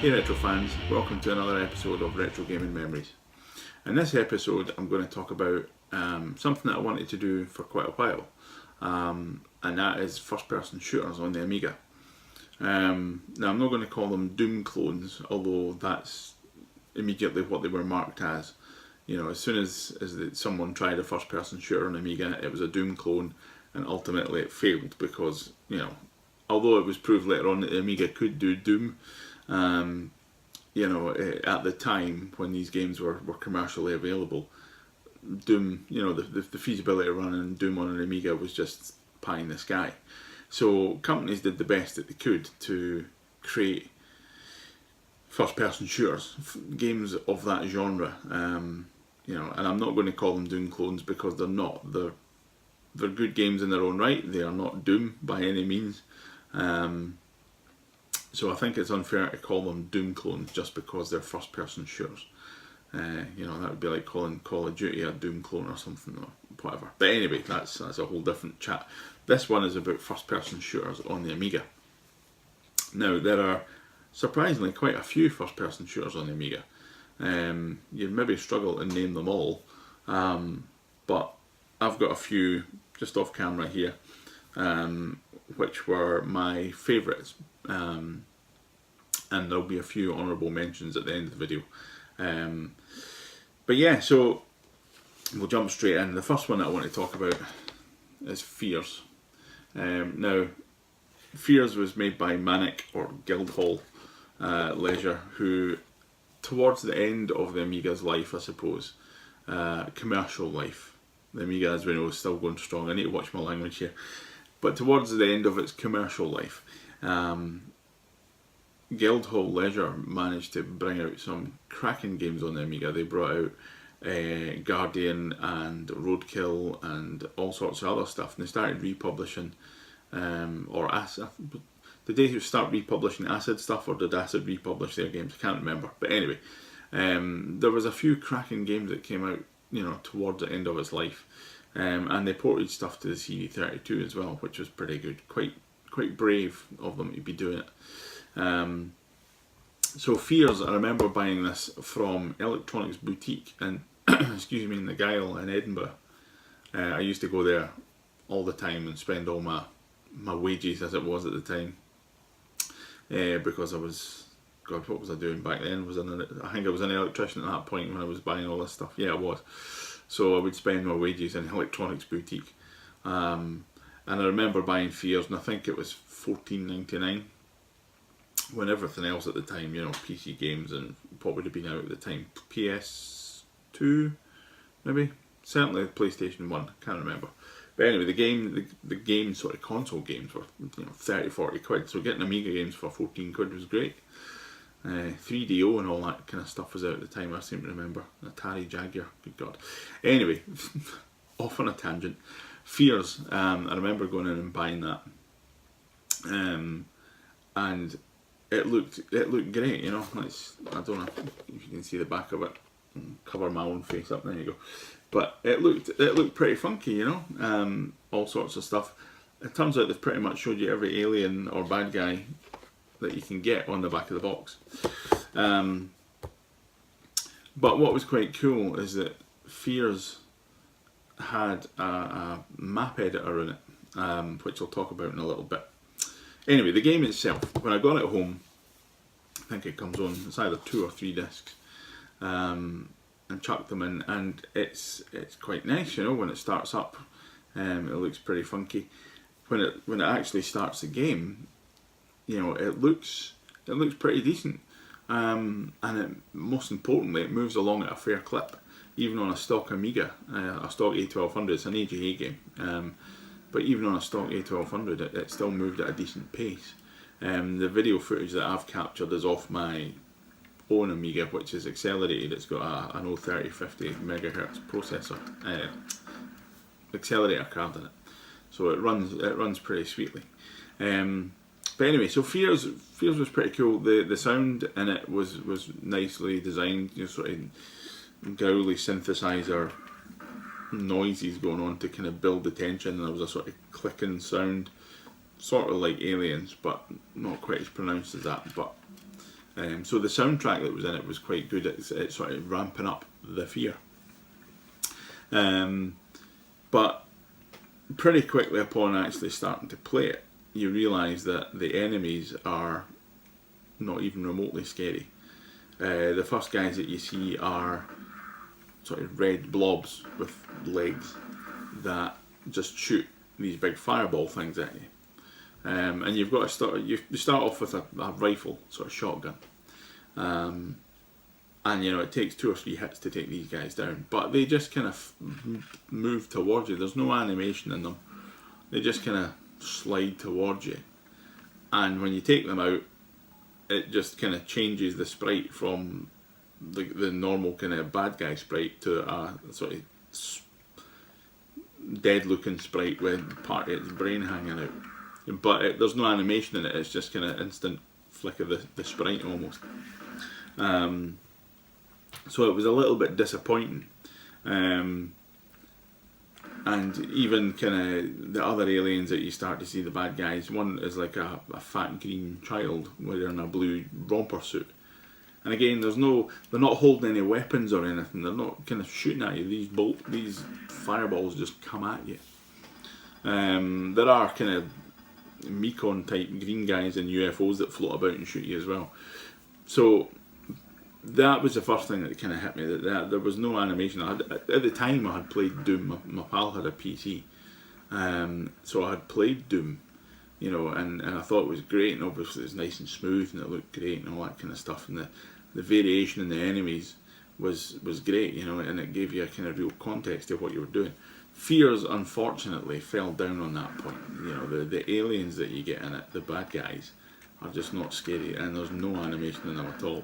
Hey Retro fans, welcome to another episode of Retro Gaming Memories. In this episode I'm going to talk about something that I wanted to do for quite a while, and that is first person shooters on the Amiga. Now I'm not going to call them Doom clones, although that's immediately what they were marked as. You know, as soon as someone tried a first person shooter on Amiga, it was a Doom clone, and ultimately it failed because, you know, although it was proved later on that the Amiga could do Doom, you know, at the time when these games were commercially available, Doom, you know, the feasibility of running Doom on an Amiga was just pie in the sky. So companies did the best that they could to create first-person shooters, games of that genre. You know, and I'm not going to call them Doom clones because they're not. They're good games in their own right. They are not Doom by any means. So I think it's unfair to call them Doom clones just because they're first-person shooters. You know, that would be like calling Call of Duty a Doom clone or something or whatever. But anyway, that's a whole different chat. This one is about first-person shooters on the Amiga. Now, there are surprisingly quite a few first-person shooters on the Amiga. You'd maybe struggle to name them all, but I've got a few just off camera here, which were my favourites. And there'll be a few honourable mentions at the end of the video. But yeah, so we'll jump straight in. The first one that I want to talk about is Fears. Now, Fears was made by Manic or Guildhall Leisure, who, towards the end of the Amiga's life, I suppose, commercial life, the Amiga, as we know, is still going strong. I need to watch my language here. But towards the end of its commercial life, Guildhall Leisure managed to bring out some cracking games on the Amiga. They brought out Guardian and Roadkill and all sorts of other stuff. And they started republishing, did they start republishing Acid stuff, or did Acid republish their games? I can't remember. But anyway, there was a few cracking games that came out, you know, towards the end of its life. And they ported stuff to the CD32 as well, which was pretty good. Quite brave of them to be doing it. So Fears, I remember buying this from Electronics Boutique in, excuse me, in the Gyle in Edinburgh. I used to go there all the time and spend all my wages, as it was at the time, because I was, God, what was I doing back then? I think I was an electrician at that point when I was buying all this stuff. Yeah, I was. So I would spend my wages in Electronics Boutique. And I remember buying Fears, and I think it was $14.99, when everything else at the time, you know, PC games and what would have been out at the time, PS2, maybe? Certainly PlayStation 1, can't remember. But anyway, the game sort of console games were, you know, 30, 40 quid, so getting Amiga games for 14 quid was great. 3DO and all that kind of stuff was out at the time, I seem to remember. Atari Jaguar, good God. Anyway, off on a tangent. Fears, I remember going in and buying that. And it looked great, you know. I don't know if you can see the back of it. Cover my own face up, there you go. But it looked pretty funky, you know. All sorts of stuff. It turns out they've pretty much showed you every alien or bad guy that you can get on the back of the box. But what was quite cool is that Fears had a map editor in it, which I'll talk about in a little bit. Anyway, the game itself, when I got it home, I think it comes on, it's either 2 or 3 discs, and chucked them in, and it's quite nice, you know, when it starts up. It looks pretty funky. When it actually starts the game, you know, it looks pretty decent, and most importantly, it moves along at a fair clip, even on a stock Amiga, a stock A1200. It's an AGA game. But even on a stock A1200, it still moved at a decent pace. The video footage that I've captured is off my own Amiga, which is accelerated. It's got an 03050 MHz processor, accelerator card in it, so it runs pretty sweetly. But anyway, so Fears was pretty cool. The sound in it was nicely designed. You know, sort of growly synthesizer noises going on to kind of build the tension, and there was a sort of clicking sound, sort of like Aliens, but not quite as pronounced as that. But So the soundtrack that was in it was quite good at sort of ramping up the fear. But pretty quickly upon actually starting to play it, you realise that the enemies are not even remotely scary. The first guys that you see are sort of red blobs with legs that just shoot these big fireball things at you. And you've got to start. You start off with a rifle, sort of shotgun, and it takes 2 or 3 hits to take these guys down. But they just kind of move towards you. There's no animation in them. They just kind of slide towards you, and when you take them out, it just kind of changes the sprite from the normal kind of bad guy sprite to a sort of dead looking sprite with part of its brain hanging out. But there's no animation in it, it's just kind of instant flick of the sprite almost. So it was a little bit disappointing. And even kind of the other aliens that you start to see, the bad guys, one is like a fat green child wearing a blue romper suit. And again, they're not holding any weapons or anything. They're not kind of shooting at you. These fireballs just come at you. There are kind of Mekon type green guys and UFOs that float about and shoot you as well. So that was the first thing that kind of hit me. That there was no animation. At the time, I had played Doom. My pal had a PC, so I had played Doom. And I thought it was great, and obviously it's nice and smooth, and it looked great, and all that kind of stuff. And the variation in the enemies was great, and it gave you a kind of real context to what you were doing. Fears, unfortunately, fell down on that point. The aliens that you get in it, the bad guys, are just not scary, and there's no animation in them at all.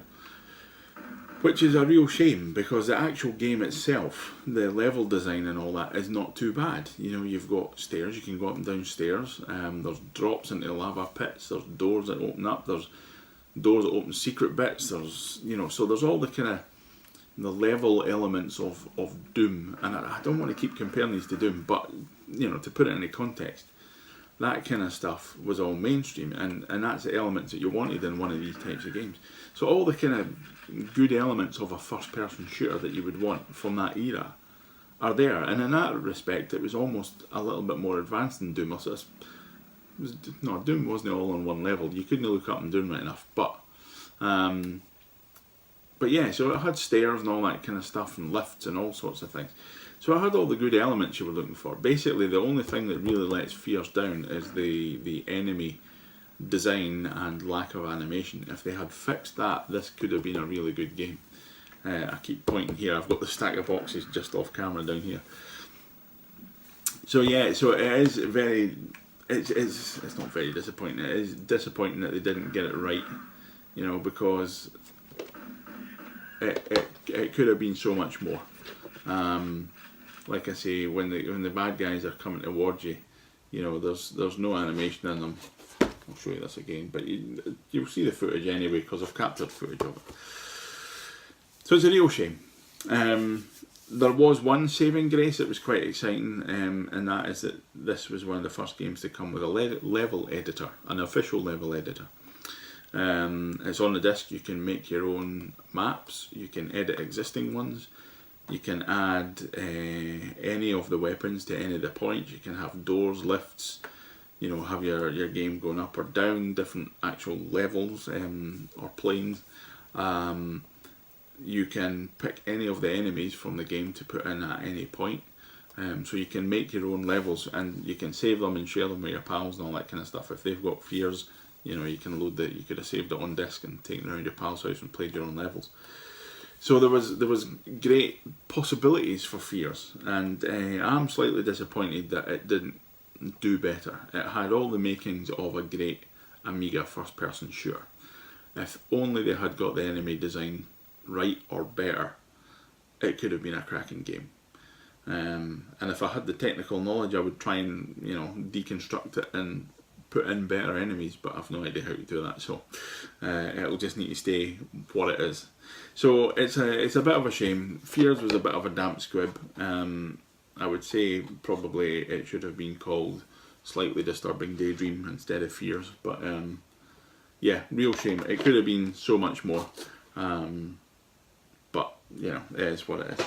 Which is a real shame, because the actual game itself, the level design and all that, is not too bad. You've got stairs, you can go up and down stairs, there's drops into lava pits, there's doors that open up, there's doors that open secret bits, there's, so there's all the kind of the level elements of Doom. And I don't want to keep comparing these to Doom, but, to put it into context, that kind of stuff was all mainstream, and that's the elements that you wanted in one of these types of games. So all the kind of good elements of a first-person shooter that you would want from that era are there, and in that respect it was almost a little bit more advanced than Doom. Doom wasn't all on one level. You couldn't look up and down right enough, but yeah, so it had stairs and all that kind of stuff, and lifts and all sorts of things. So I had all the good elements you were looking for. Basically, the only thing that really lets fears down is the enemy design and lack of animation. If they had fixed that, this could have been a really good game. I keep pointing here. I've got the stack of boxes just off camera down here. So yeah, so it is very. It's not very disappointing. It is disappointing that they didn't get it right. Because it could have been so much more. Like I say, when the bad guys are coming towards you, there's no animation in them. I'll show you this again, but you'll see the footage anyway, because I've captured footage of it. So it's a real shame. There was one saving grace that was quite exciting, and that is that this was one of the first games to come with a level editor, an official level editor. It's on the disc. You can make your own maps, you can edit existing ones, you can add any of the weapons to any of the points, you can have doors, lifts, have your game going up or down, different actual levels or planes. You can pick any of the enemies from the game to put in at any point. So you can make your own levels, and you can save them and share them with your pals and all that kind of stuff. If they've got fears, you can load you could have saved it on disc and taken it around your pal's house and played your own levels. So there was great possibilities for fears, and I'm slightly disappointed that it didn't do better. It had all the makings of a great Amiga first-person shooter. If only they had got the enemy design right or better, it could have been a cracking game. And if I had the technical knowledge, I would try and deconstruct it and put in better enemies, but I've no idea how to do that. So it'll just need to stay what it is. So it's a bit of a shame. Fears was a bit of a damp squib. I would say probably it should have been called Slightly Disturbing Daydream instead of Fears, but yeah, real shame. It could have been so much more, but you know, it is what it is.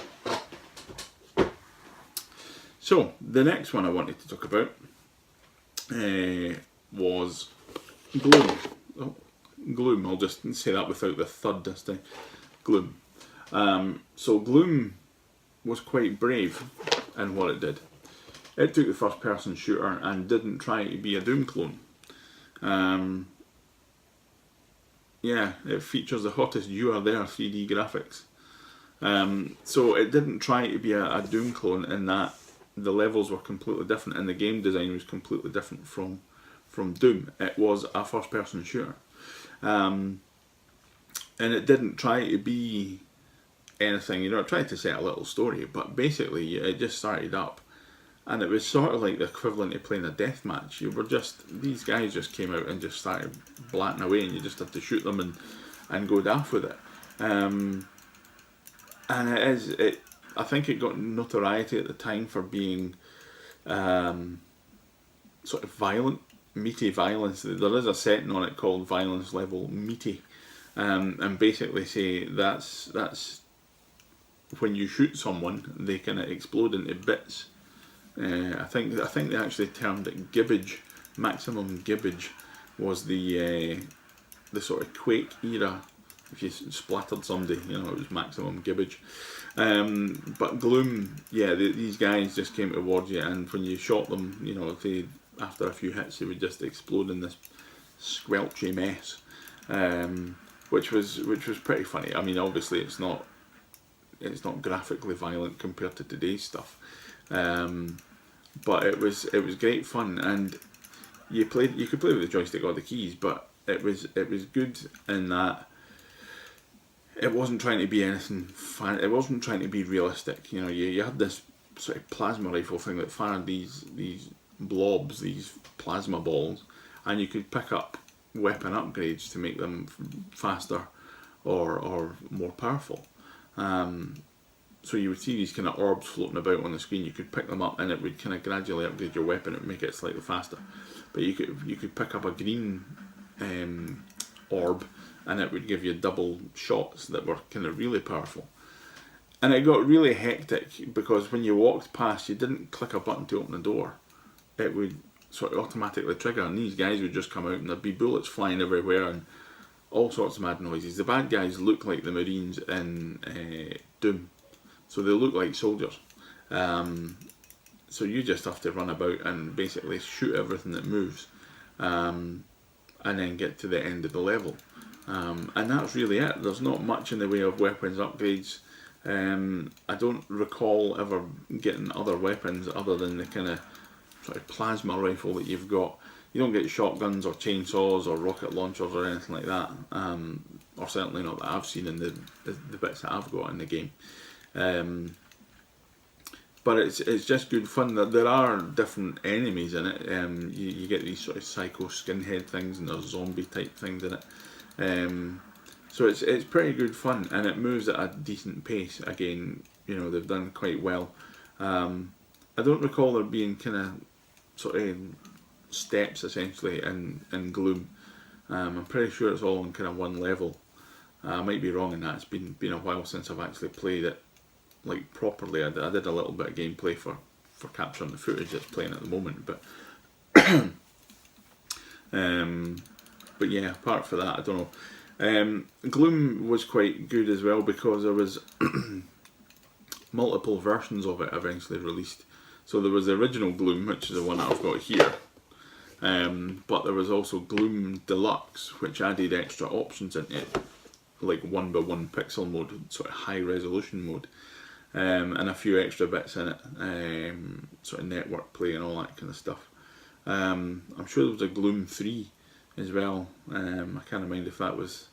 So the next one I wanted to talk about was Gloom. Oh, Gloom. I'll just say that without the thud this time. Gloom. So Gloom was quite brave in what it did. It took the first-person shooter and didn't try to be a Doom clone. Yeah, it features the hottest "You Are There" 3D graphics. So it didn't try to be a Doom clone in that the levels were completely different and the game design was completely different from Doom. It was a first-person shooter. And it didn't try to be anything, you know, it tried to set a little story, but basically it just started up. And it was sort of like the equivalent of playing a deathmatch. You were just, these guys just came out and just started blatting away and you just had to shoot them and go daft with it. And I think it got notoriety at the time for being sort of violent, meaty violence. There is a setting on it called Violence Level Meaty. And basically say that's when you shoot someone, they kind of explode into bits. I think they actually termed it gibbage. Maximum gibbage was the sort of Quake era. If you splattered somebody, you know, it was maximum gibbage. But Gloom, yeah, these guys just came towards you, and when you shot them, you know, after a few hits, they would just explode in this squelchy mess, which was pretty funny. I mean, obviously, it's not graphically violent compared to today's stuff. But it was great fun, and you could play with the joystick or the keys, but it was good in that it wasn't trying to be anything it wasn't trying to be realistic. You know, you had this sort of plasma rifle thing that fired these blobs, these plasma balls, and you could pick up weapon upgrades to make them faster or more powerful. So you would see these kind of orbs floating about on the screen. You could pick them up, and it would kind of gradually upgrade your weapon. It would make it slightly faster. But you could pick up a green orb, and it would give you double shots that were kind of really powerful. And it got really hectic because when you walked past, you didn't click a button to open the door. It would sort of automatically trigger, and these guys would just come out, and there'd be bullets flying everywhere and all sorts of mad noises. The bad guys look like the Marines in Doom. So they look like soldiers. So you just have to run about and basically shoot everything that moves, and then get to the end of the level. And that's really it. There's not much in the way of weapons upgrades. I don't recall ever getting other weapons other than the kind of sort of plasma rifle that you've got. You don't get shotguns or chainsaws or rocket launchers or anything like that, or certainly not that I've seen in the bits that I've got in the game. But it's just good fun. There are different enemies in it. You get these sort of psycho skinhead things, and there's zombie type things in it. So it's pretty good fun, and it moves at a decent pace. Again, you know, they've done quite well. I don't recall there being kind of sort of steps essentially in Gloom. I'm pretty sure it's all on kind of one level. I might be wrong in that. It's been a while since I've actually played it like properly. I did a little bit of gameplay for capturing the footage that's playing at the moment, but yeah, apart from that, I don't know. Gloom was quite good as well because there was multiple versions of it eventually released. So there was the original Gloom, which is the one that I've got here, but there was also Gloom Deluxe, which added extra options into it, like 1x1 pixel mode, sort of high resolution mode, and a few extra bits in it, sort of network play and all that kind of stuff. I'm sure there was a Gloom 3 as well. I can't mind if that was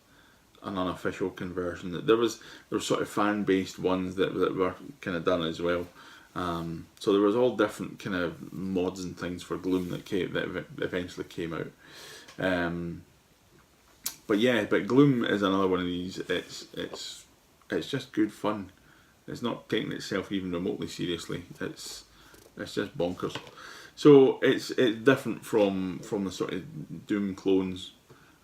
an unofficial conversion. There was sort of fan based ones that were kind of done as well. So there was all different kind of mods and things for Gloom that eventually came out. But Gloom is another one of these. It's just good fun. It's not taking itself even remotely seriously. It's just bonkers. So it's different from the sort of Doom clones.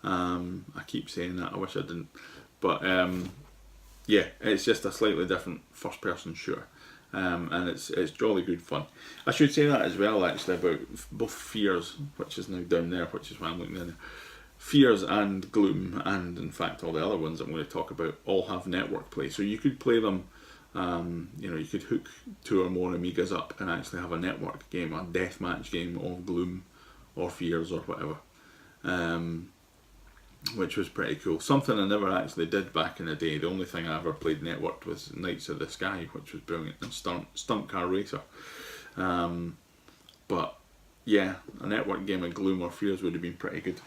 I keep saying that, I wish I didn't. But yeah, it's just a slightly different first-person shooter. And it's jolly good fun. I should say that as well, actually, about both Fears, which is now down there, which is why I'm looking down there. Fears and Gloom, and in fact all the other ones I'm going to talk about, all have network play. So you could play them, you could hook 2 or more Amigas up and actually have a network game, a deathmatch game of Gloom or Fears or whatever. Which was pretty cool. Something I never actually did back in the day. The only thing I ever played networked was Knights of the Sky, which was brilliant, and Stunt Car Racer. But yeah, a network game of Gloom or Fears would have been pretty good.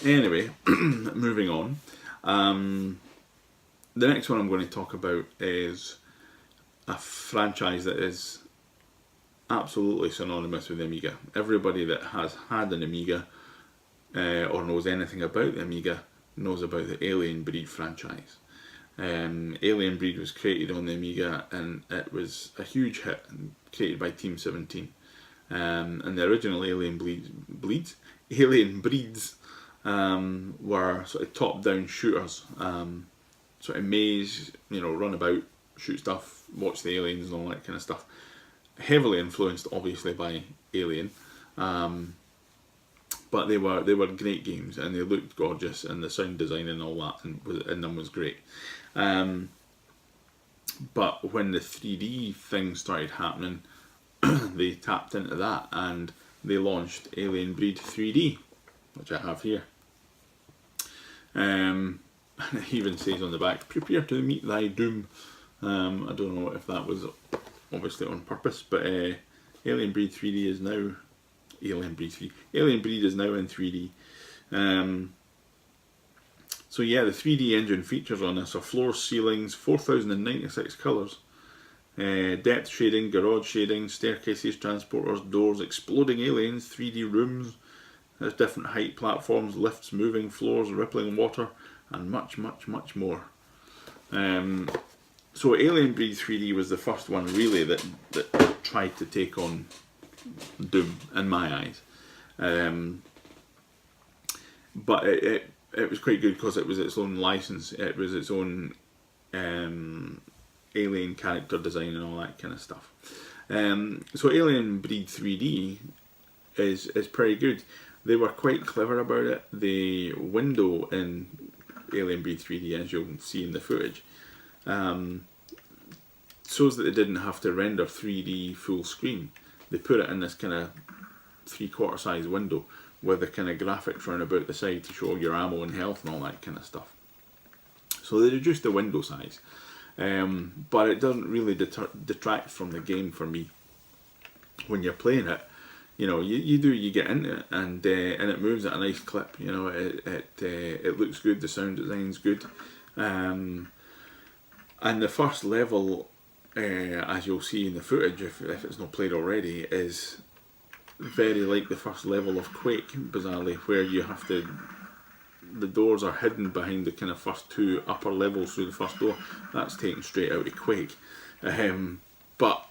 Anyway, moving on. The next one I'm going to talk about is a franchise that is absolutely synonymous with the Amiga. Everybody that has had an Amiga or knows anything about the Amiga knows about the Alien Breed franchise. Alien Breed was created on the Amiga and it was a huge hit, created by Team 17. And the original Alien Breeds were sort of top-down shooters, sort of maze, run about, shoot stuff, watch the aliens and all that kind of stuff. Heavily influenced, obviously, by Alien. But they were great games and they looked gorgeous and the sound design and all that in them was great. But when the 3D thing started happening, they tapped into that and they launched Alien Breed 3D, which I have here. And it even says on the back, "Prepare to meet thy doom." I don't know if that was obviously on purpose, but Alien Breed 3D is now Alien Breed is now in 3D. So yeah, the 3D engine features on this are floors, ceilings, 4096 colours, depth shading, garage shading, staircases, transporters, doors, exploding aliens, 3D rooms, there's different height platforms, lifts, moving floors, rippling water, and much, much, much more. So Alien Breed 3D was the first one really that tried to take on Doom in my eyes, but it was quite good because it was its own license. It was its own alien character design and all that kind of stuff. So Alien Breed 3D is pretty good. They were quite clever about it. The window in Alien Breed 3D, as you'll see in the footage, shows that they didn't have to render 3D full screen. They put it in this kind of 3/4 size window with the kind of graphics running about the side to show your ammo and health and all that kind of stuff. So they reduced the window size, but it doesn't really detract from the game for me. When you're playing it, you get into it and it moves at a nice clip. It looks good. The sound design's good, and the first level, as you'll see in the footage, if it's not played already, is very like the first level of Quake, bizarrely, where you have to, the doors are hidden behind the kind of first 2 upper levels through the first door. That's taken straight out of Quake, but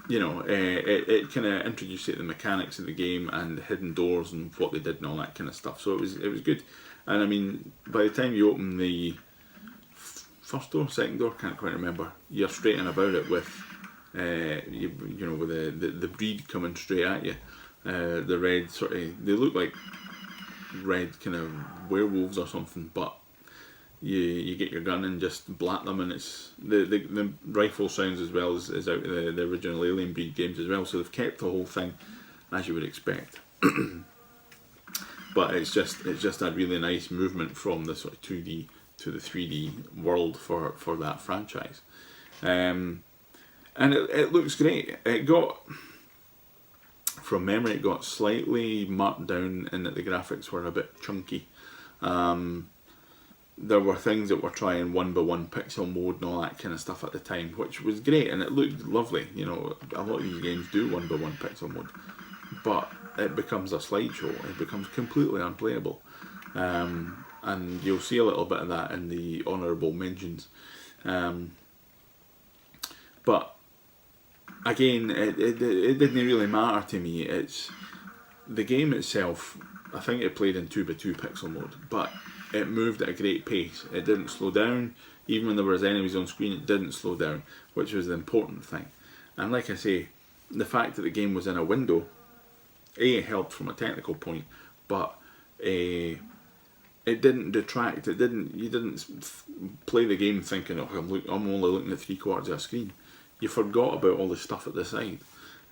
it kind of introduced the mechanics of the game and the hidden doors and what they did and all that kind of stuff. So it was good, and I mean, by the time you open the first door, second door, can't quite remember, you're straight in about it with with the breed coming straight at you. The red sort of, they look like red kind of werewolves or something, but you get your gun and just blat them, and it's the rifle sounds as well as out of the original Alien Breed games as well, so they've kept the whole thing as you would expect. But it's just a really nice movement from the sort of 2D to the 3D world for that franchise, and it looks great. It got, from memory, it got slightly marked down in that the graphics were a bit chunky. There were things that were trying 1:1 pixel mode and all that kind of stuff at the time, which was great and it looked lovely. A lot of these games do 1:1 pixel mode, but it becomes a slideshow. It becomes completely unplayable. And you'll see a little bit of that in the honourable mentions. But again, it didn't really matter to me. It's the game itself I think it played in 2x2 pixel mode, but it moved at a great pace. It didn't slow down. Even when there was enemies on screen, it didn't slow down, which was the important thing. And like I say, the fact that the game was in a window, it helped from a technical point, but it didn't detract. You didn't play the game thinking, oh, I'm only looking at 3/4 of a screen. You forgot about all the stuff at the side,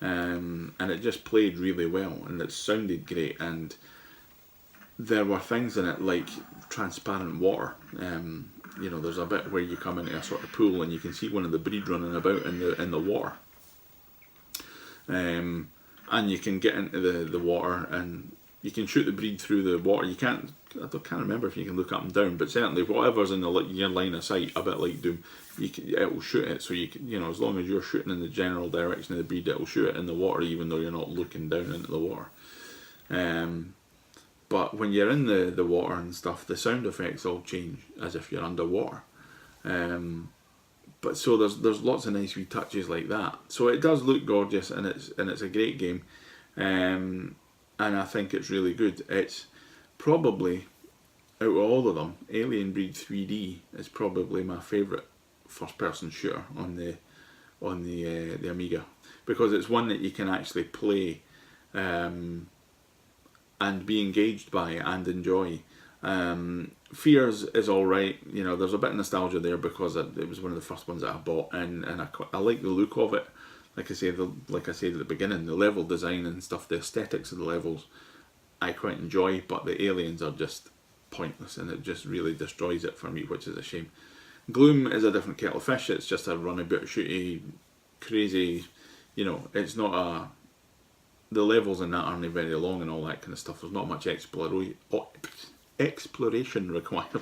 and it just played really well, and it sounded great, and there were things in it like transparent water. You know, there's a bit where you come into a sort of pool and you can see one of the breed running about in the water. And you can get into the water and you can shoot the breed through the water. I can't remember if you can look up and down, but certainly whatever's in your line of sight, a bit like Doom, it will shoot it. So you know, as long as you're shooting in the general direction of the breed, it will shoot it in the water, even though you're not looking down into the water. But when you're in the water and stuff, the sound effects all change as if you're underwater. But so there's lots of nice wee touches like that. So it does look gorgeous, and it's a great game, and I think it's really good. It's probably, out of all of them, Alien Breed 3D is probably my favourite first-person shooter on the Amiga, because it's one that you can actually play and be engaged by and enjoy. Fears is alright, you know, there's a bit of nostalgia there because it was one of the first ones that I bought, and I like the look of it. Like I said at the beginning, the level design and stuff, the aesthetics of the levels, I quite enjoy, but the aliens are just pointless, and it just really destroys it for me, which is a shame. Gloom is a different kettle of fish. It's just a runabout, shooty, crazy, you know, it's not a... The levels in that aren't very long and all that kind of stuff. There's not much exploration required.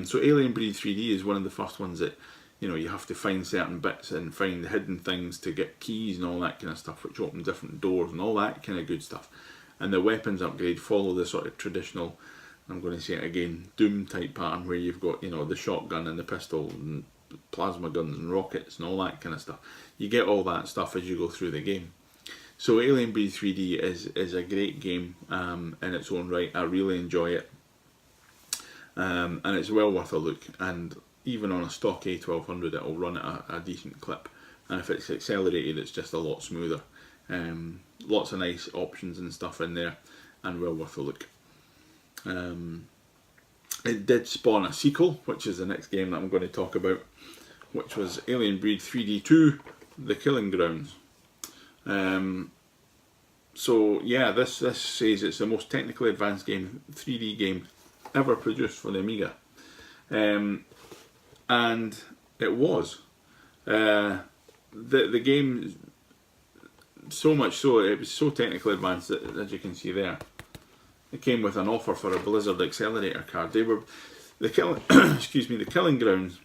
So Alien Breed 3D is one of the first ones that, you know, you have to find certain bits and find hidden things to get keys and all that kind of stuff, which open different doors and all that kind of good stuff. And the weapons upgrade follow the sort of traditional, I'm going to say it again, Doom type pattern, where you've got, you know, the shotgun and the pistol and plasma guns and rockets and all that kind of stuff. You get all that stuff as you go through the game. So Alien Breed 3D is a great game in its own right. I really enjoy it, and it's well worth a look. And even on a stock A1200, it'll run at a decent clip. And if it's accelerated, it's just a lot smoother. Lots of nice options and stuff in there, and well worth a look. It did spawn a sequel, which is the next game that I'm going to talk about, which was Alien Breed 3D 2: The Killing Grounds. So yeah, this says it's the most technically advanced 3D game ever produced for the Amiga, and it was. The game, so much so, it was so technically advanced that, as you can see there, it came with an offer for a Blizzard Accelerator card. The Killing Grounds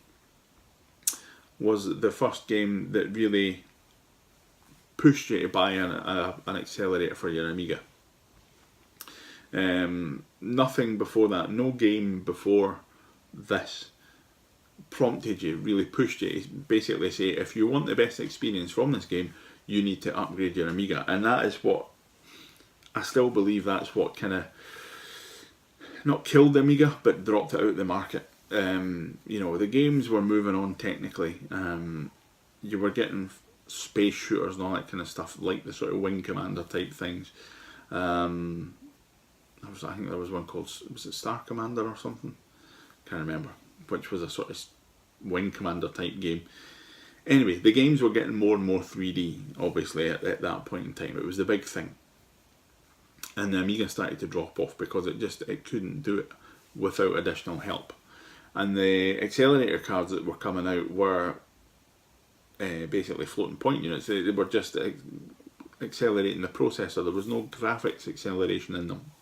was the first game that really pushed you to buy an accelerator for your Amiga. Nothing before that, no game before this prompted you, really pushed you to basically say, if you want the best experience from this game, you need to upgrade your Amiga. And that is what, I still believe that's what kind of, not killed the Amiga, but dropped it out of the market. You know, the games were moving on technically. You were getting space shooters and all that kind of stuff, like the sort of Wing Commander type things. I think there was one called, was it Star Commander or something? Can't remember. Which was a sort of Wing Commander type game. Anyway, the games were getting more and more 3D, obviously, at that point in time. It was the big thing. And the Amiga started to drop off because it couldn't do it without additional help. And the accelerator cards that were coming out were basically floating point units. They were just accelerating the processor. There was no graphics acceleration in them.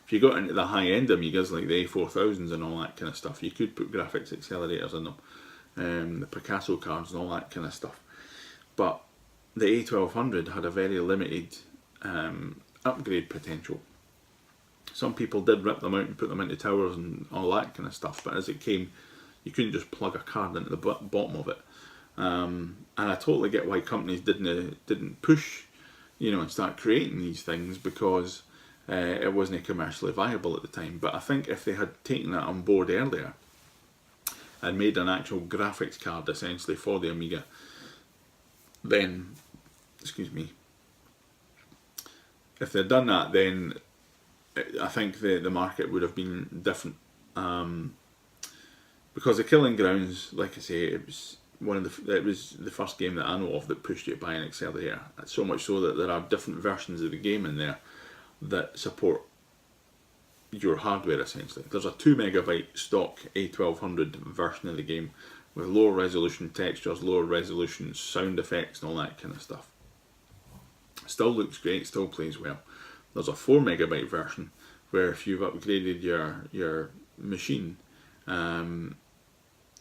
If you got into the high end Amigas like the A4000s and all that kind of stuff, you could put graphics accelerators in them, the Picasso cards and all that kind of stuff. But the A1200 had a very limited upgrade potential. Some people did rip them out and put them into towers and all that kind of stuff, but as it came, you couldn't just plug a card into the bottom of it. And I totally get why companies didn't push, you know, and start creating these things, because it wasn't commercially viable at the time. But I think if they had taken that on board earlier and made an actual graphics card essentially for the Amiga, then, excuse me, if they'd done that, then I think the market would have been different. Because the Killing Grounds, like I say, it was the first game that I know of that pushed you to buy an accelerator. So much so that there are different versions of the game in there that support your hardware essentially. There's a 2 megabyte stock A1200 version of the game with lower resolution textures, lower resolution sound effects and all that kind of stuff. Still looks great, still plays well. There's a 4 megabyte version where if you've upgraded your machine,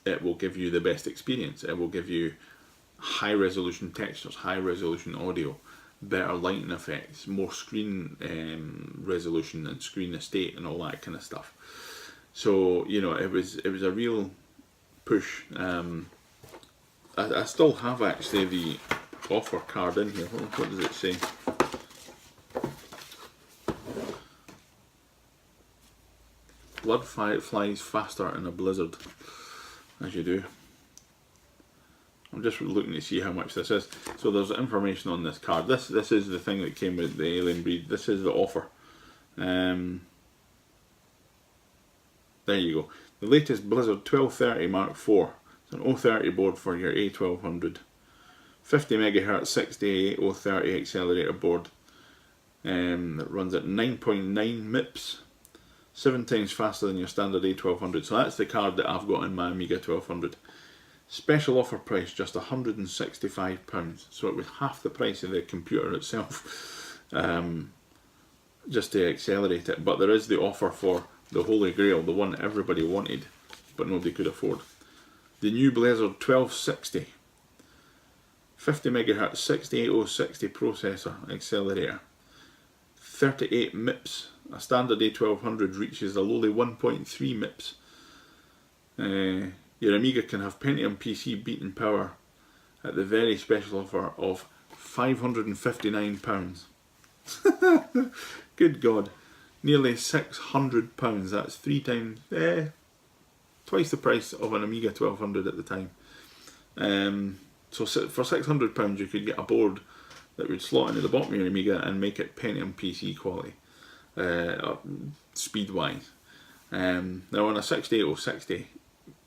it will give you the best experience. It will give you high resolution textures, high resolution audio, better lighting effects, more screen resolution and screen estate and all that kind of stuff. So you know, it was a real push. I still have actually the offer card in here. What does it say? Blood flies faster in a blizzard, as you do. I'm just looking to see how much this is. So there's information on this card. This is the thing that came with the Alien Breed. This is the offer. There you go. The latest Blizzard 1230 Mark IV. It's an 030 board for your A1200. 50 MHz 68030 accelerator board. That runs at 9.9 MIPS. 7 times faster than your standard A1200. So that's the card that I've got in my Amiga 1200. Special offer price, just £165. So it was half the price of the computer itself, just to accelerate it. But there is the offer for the Holy Grail, the one everybody wanted, but nobody could afford. The new Blizzard 1260. 50 MHz 68060 processor accelerator. 38 MIPS. A standard A1200 reaches a lowly 1.3 MIPS. Your Amiga can have Pentium PC beating power at the very special offer of £559. Good God. Nearly £600. That's twice the price of an Amiga 1200 at the time. So for £600 you could get a board that would slot into the bottom of your Amiga and make it Pentium PC quality, speed wise. Now on a 68060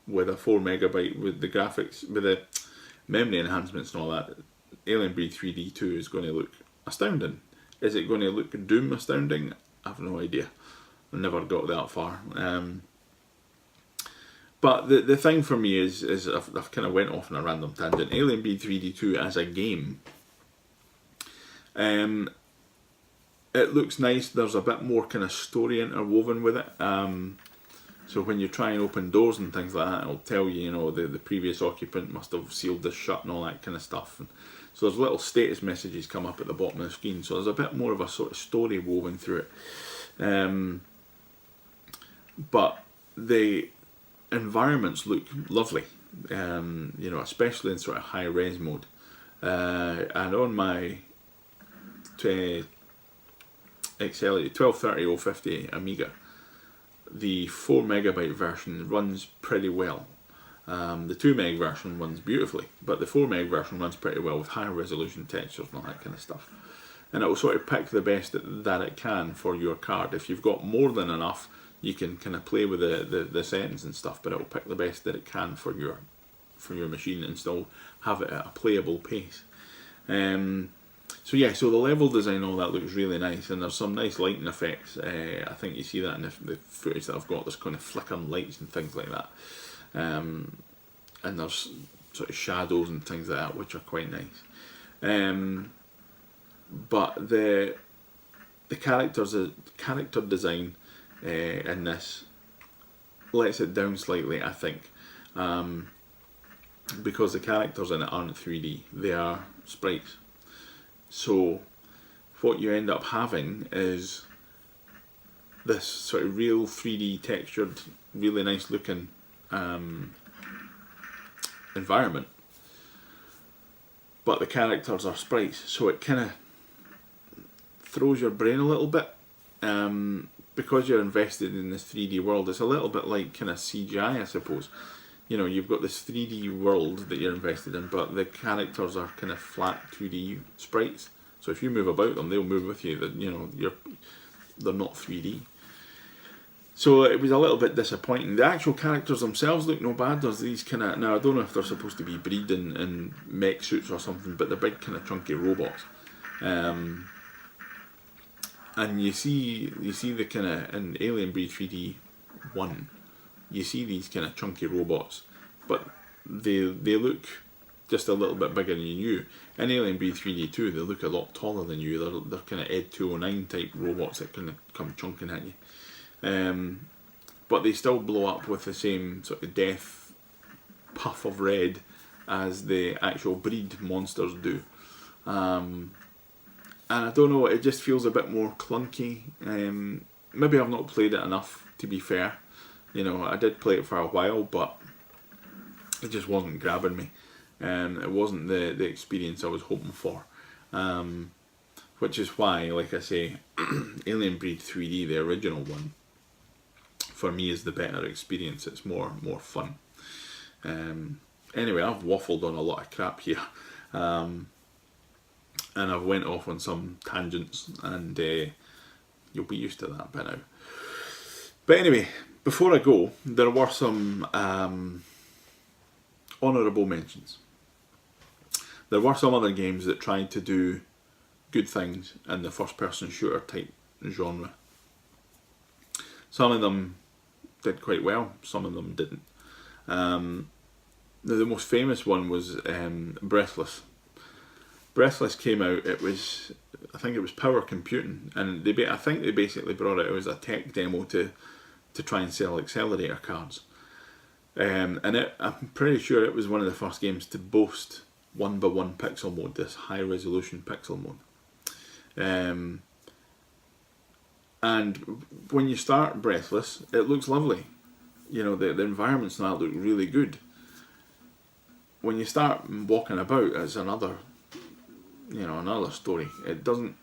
with a 4 megabyte, with the graphics, with the memory enhancements and all that, Alien Breed 3D2 is going to look astounding. Is it going to look Doom astounding? I have no idea. I never got that far. But the thing for me is I've kind of went off on a random tangent. Alien Breed 3D2 as a game, it looks nice. There's a bit more kind of story interwoven with it. So when you try and open doors and things like that, it'll tell you, you know, the previous occupant must have sealed this shut and all that kind of stuff. And so there's little status messages come up at the bottom of the screen. So there's a bit more of a sort of story woven through it. But the environments look lovely, you know, especially in sort of high res mode. And on my accelerated 1230 Amiga, the 4 megabyte version runs pretty well. The 2 meg version runs beautifully, but the 4 meg version runs pretty well with high resolution textures and all that kind of stuff. And it will sort of pick the best that it can for your card. If you've got more than enough, you can kind of play with the settings and stuff, but it will pick the best that it can for your machine and still have it at a playable pace. So yeah, so the level design, all that looks really nice, and there's some nice lighting effects. I think you see that in the footage that I've got. There's kind of flickering lights and things like that, and there's sort of shadows and things like that, which are quite nice. But the character design in this lets it down slightly, I think, because the characters in it aren't 3D; they are sprites. So what you end up having is this sort of real 3D textured, really nice looking environment, but the characters are sprites, so it kind of throws your brain a little bit, because you're invested in this 3D world, it's a little bit like kind of CGI, I suppose. You know, you've got this 3D world that you're invested in, but the characters are kind of flat 2D sprites. So if you move about them, they'll move with you. That, you know, they're not 3D. So it was a little bit disappointing. The actual characters themselves look no bad. There's these kind of, now I don't know if they're supposed to be breed in mech suits or something, but they're big kind of chunky robots. And you see the kind of, in Alien Breed 3D 1, you see these kind of chunky robots, but they look just a little bit bigger than you. In Alien Breed 3D 2, they look a lot taller than you. They're kind of Ed 209 type robots that kind of come chunking at you. But they still blow up with the same sort of death puff of red as the actual breed monsters do. And I don't know, it just feels a bit more clunky. Maybe I've not played it enough, to be fair. You know, I did play it for a while, but it just wasn't grabbing me. It wasn't the experience I was hoping for. Which is why, like I say, Alien Breed 3D, the original one, for me is the better experience. It's more fun. Anyway, I've waffled on a lot of crap here. And I've went off on some tangents, and you'll be used to that by now. But anyway, before I go, there were some honourable mentions. There were some other games that tried to do good things in the first-person shooter type genre. Some of them did quite well, some of them didn't. The most famous one was Breathless. Breathless came out, I think it was Power Computing, and I think they basically brought it as a tech demo to try and sell accelerator cards. And I'm pretty sure it was one of the first games to boast 1x1 pixel mode, this high resolution pixel mode. And when you start Breathless, it looks lovely. You know, the environments now look really good. When you start walking about, it's another story. It doesn't.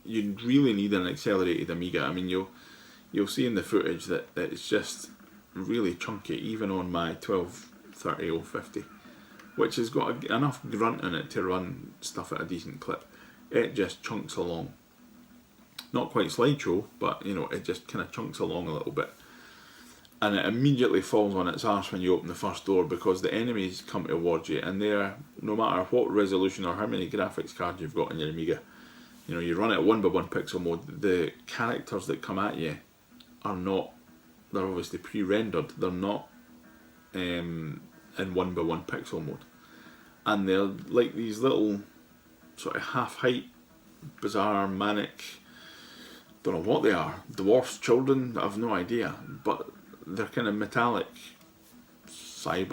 You really need an accelerated Amiga. I mean, you'll see in the footage that it's just really chunky, even on my 1230-050, which has got enough grunt in it to run stuff at a decent clip. It just chunks along. Not quite slideshow, but you know, it just kind of chunks along a little bit. And it immediately falls on its arse when you open the first door, because the enemies come towards you, and they're, no matter what resolution or how many graphics cards you've got in your Amiga, you know, you run it at 1x1 pixel mode, the characters that come at you are not, they're obviously pre-rendered, they're not in 1x1 pixel mode. And they're like these little sort of half-height, bizarre, manic, don't know what they are, dwarfs, children, I have no idea, but they're kind of metallic cyborgs,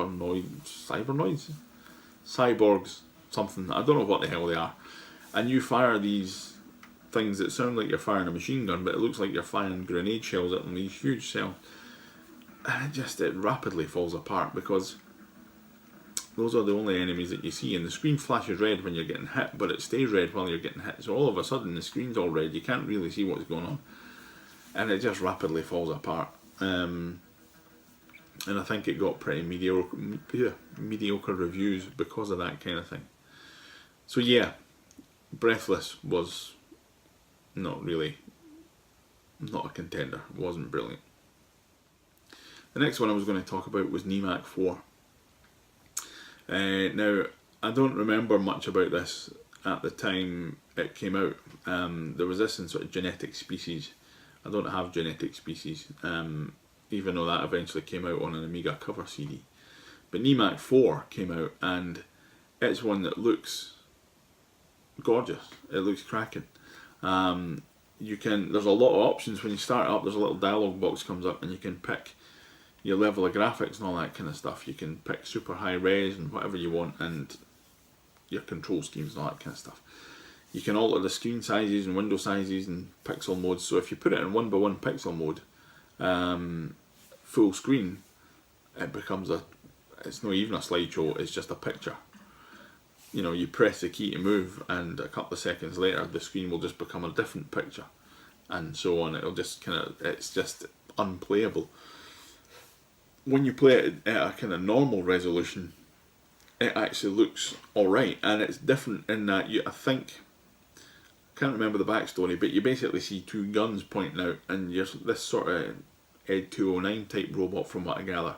something, I don't know what the hell they are. And you fire these things that sound like you're firing a machine gun, but it looks like you're firing grenade shells at them, these huge cells. And it rapidly falls apart, because those are the only enemies that you see, and the screen flashes red when you're getting hit, but it stays red while you're getting hit. So all of a sudden the screen's all red, you can't really see what's going on, and it just rapidly falls apart. And I think it got pretty mediocre reviews because of that kind of thing. So yeah, Breathless was not a contender. It wasn't brilliant. The next one I was going to talk about was NEMAC 4. Now, I don't remember much about this at the time it came out. There was this in sort of Genetic Species. I don't have Genetic Species, even though that eventually came out on an Amiga cover CD. But NEMAC 4 came out, and it's one that looks gorgeous. It looks cracking. There's a lot of options when you start up. There's a little dialog box comes up, and you can pick your level of graphics and all that kind of stuff. You can pick super high res and whatever you want, and your control schemes and all that kind of stuff. You can alter the screen sizes and window sizes and pixel modes. So if you put it in 1x1 pixel mode, full screen, it's not even a slideshow, it's just a picture. You know, you press the key to move, and a couple of seconds later the screen will just become a different picture. and so on. It'll just it's just unplayable. When you play it at a kind of normal resolution, it actually looks alright, and it's different in that I think, can't remember the backstory, but you basically see two guns pointing out, and you're this sort of Ed 209 type robot from what I gather.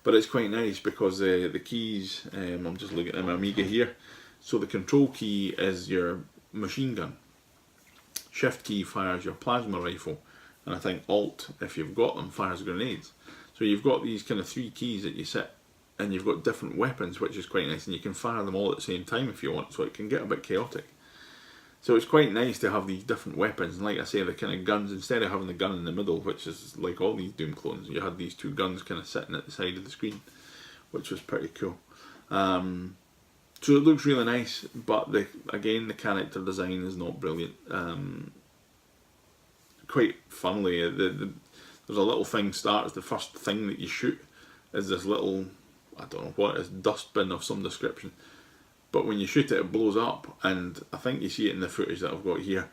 But it's quite nice because the keys, I'm just looking at my Amiga here, so the control key is your machine gun, shift key fires your plasma rifle, and I think alt, if you've got them, fires grenades. So you've got these kind of three keys that you sit, and you've got different weapons, which is quite nice, and you can fire them all at the same time if you want, so it can get a bit chaotic. So it's quite nice to have these different weapons, and like I say, the kind of guns, instead of having the gun in the middle, which is like all these Doom clones, you had these two guns kind of sitting at the side of the screen, which was pretty cool. So it looks really nice, but again, the character design is not brilliant. Quite funnily, there's a little thing starts, the first thing that you shoot is this little, I don't know what it is, dustbin of some description. But when you shoot it, it blows up, and I think you see it in the footage that I've got here.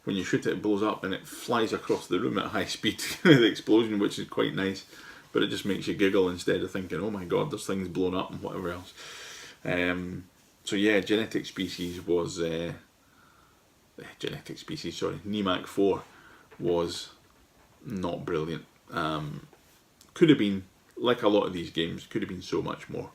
When you shoot it, it blows up and it flies across the room at high speed, the explosion, which is quite nice. But it just makes you giggle instead of thinking, oh my god, there's things blown up and whatever else. So yeah, Genetic Species was... Nemac 4 was not brilliant. Could have been, like a lot of these games, could have been so much more.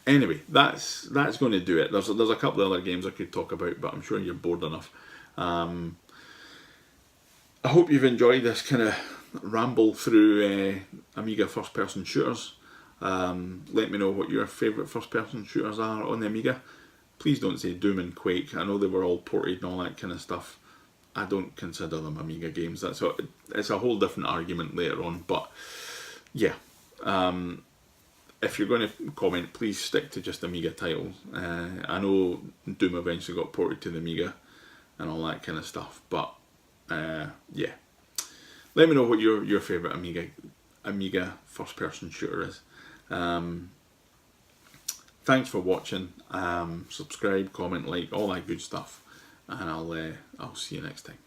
Anyway, that's going to do it. There's a couple of other games I could talk about, but I'm sure you're bored enough. I hope you've enjoyed this kind of ramble through Amiga first-person shooters. Let me know what your favourite first-person shooters are on the Amiga. Please don't say Doom and Quake. I know they were all ported and all that kind of stuff. I don't consider them Amiga games. It's a whole different argument later on, but yeah. If you're going to comment, please stick to just Amiga titles. I know Doom eventually got ported to the Amiga and all that kind of stuff, but yeah. Let me know what your favourite Amiga first-person shooter is. Thanks for watching. Subscribe, comment, like, all that good stuff, and I'll see you next time.